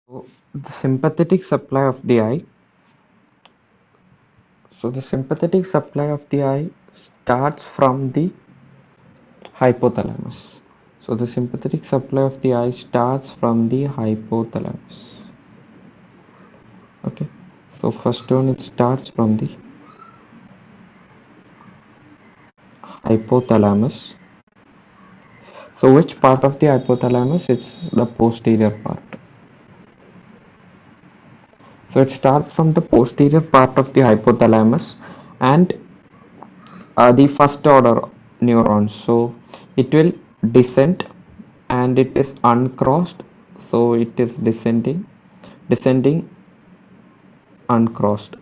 So the sympathetic supply of the eye. So the sympathetic supply of the eye starts from the hypothalamus. So the sympathetic supply of the eye starts from the hypothalamus. Okay. So first one, it starts from the hypothalamus. So which part of the hypothalamus? It's the posterior part. So it starts from the posterior part of the hypothalamus and the first order neurons. So it will descend and it is uncrossed. So it is descending, uncrossed,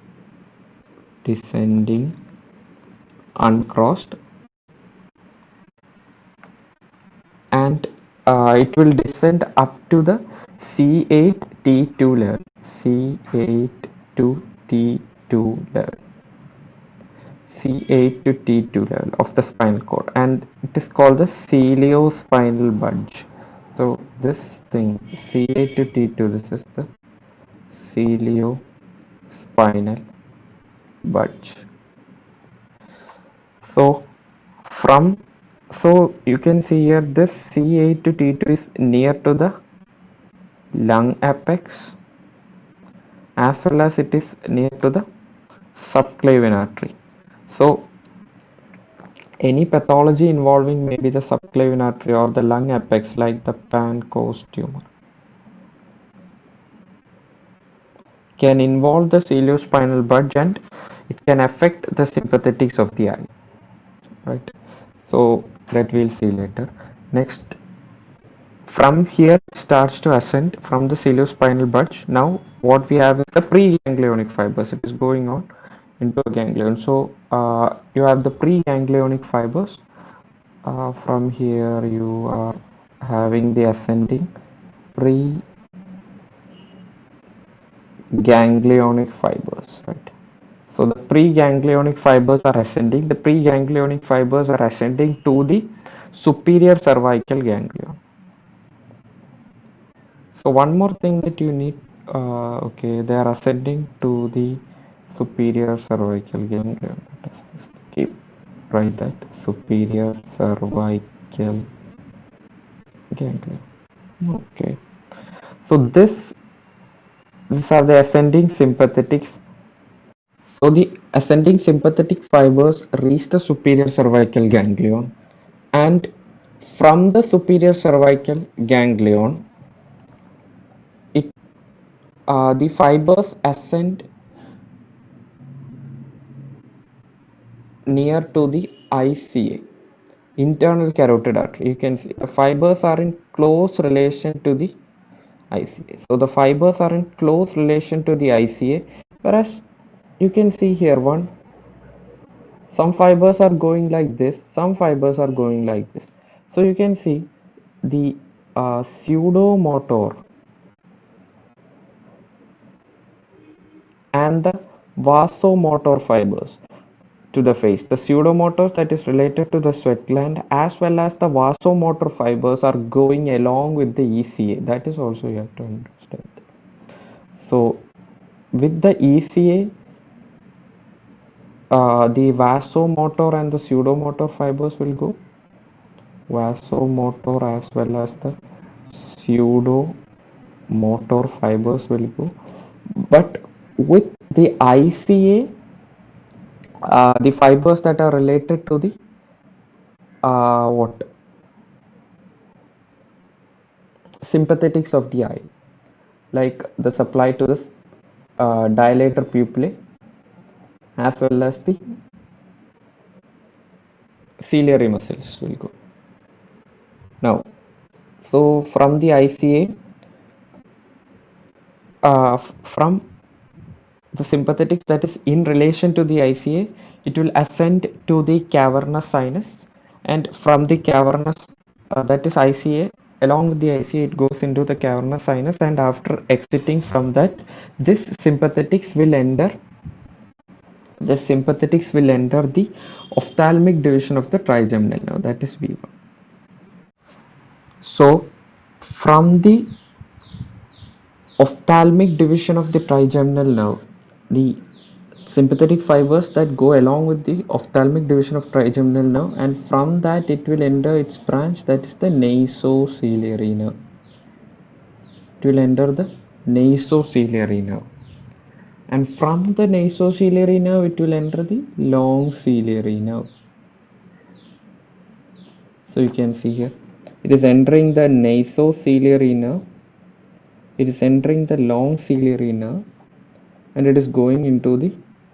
descending, uncrossed, and it will descend up to the C8 T2 level. C8 to T2 level. C8 to T2 level of the spinal cord, and it is called the ciliospinal budge. So this thing C8 to T2, this is the ciliospinal budge. So from so you can see here this C8 to T2 is near to the lung apex as well as it is near to the subclavian artery. So any pathology involving maybe the subclavian artery or the lung apex like the Pancoast tumor can involve the ciliospinal budge and it can affect the sympathetics of the eye, right? So that we'll see later. Next, from here it starts to ascend from the ciliospinal budge. Now what we have is the preganglionic fibers. It is going on into a ganglion. So you have the preganglionic fibers. From here you are having the ascending preganglionic fibers, right? So the preganglionic fibers are ascending. The preganglionic fibers are ascending to the superior cervical ganglion. So one more thing that you need, okay, they are ascending to the superior cervical ganglion. Let us just keep write that superior cervical ganglion. Okay. So these are the ascending sympathetics. So the ascending sympathetic fibers reach the superior cervical ganglion, and from the superior cervical ganglion, it the fibers ascend near to the ICA, internal carotid artery. You can see the fibers are in close relation to the ICA. So the fibers are in close relation to the ICA, whereas you can see here some fibers are going like this, some fibers are going like this. So you can see the pseudomotor and the vasomotor fibers to the face. The pseudomotors that is related to the sweat gland as well as the vasomotor fibers are going along with the ECA. That is also you have to understand. So with the ECA, the vasomotor and the pseudomotor fibers will go. Vasomotor as well as the pseudomotor fibers will go. But with the ICA, the fibers that are related to the what sympathetics of the eye, like the supply to the dilator pupillae as well as the ciliary muscles will go. Now, so from the ICA, from the sympathetics that is in relation to the ICA, it will ascend to the cavernous sinus, and from the cavernous, that is ICA, along with the ICA, it goes into the cavernous sinus, and after exiting from that, this sympathetics will enter. The sympathetics will enter the ophthalmic division of the trigeminal nerve, that is V1. So, from the ophthalmic division of the trigeminal nerve. The sympathetic fibers that go along with the ophthalmic division of trigeminal nerve, and from that it will enter its branch, that is the nasociliary nerve. It will enter the nasociliary nerve, and from the nasociliary nerve it will enter the long ciliary nerve. So you can see here, it is entering the nasociliary nerve, it is entering the long ciliary nerve, and it is going into the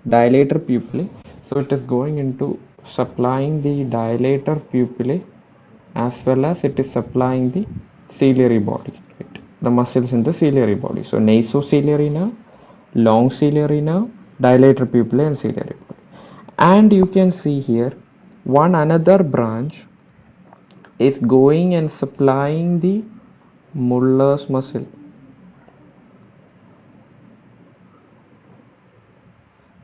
dilator pupillae. So it is going into supplying the dilator pupillae as well as it is supplying the ciliary body, right? The muscles in the ciliary body. So nasociliary nerve, long ciliary nerve, dilator pupillae and ciliary body. And you can see here one another branch is going and supplying the Muller's muscle.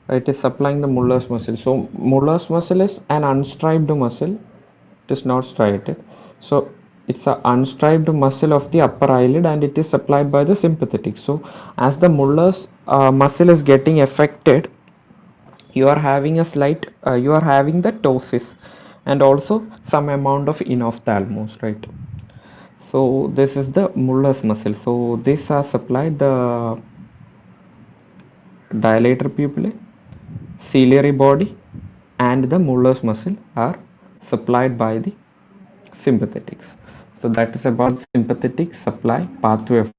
It is supplying the Muller's muscle. So Muller's muscle is an unstriped muscle. It is not striated. So it's an unstriped muscle of the upper eyelid, and it is supplied by the sympathetic. So as the Muller's muscle is getting affected, you are having a slight, you are having the ptosis and also some amount of inophthalmos, right? So this is the Muller's muscle. So these are supplied the dilator pupillae, ciliary body, and the Muller's muscle are supplied by the sympathetics. So that is about sympathetic supply pathway of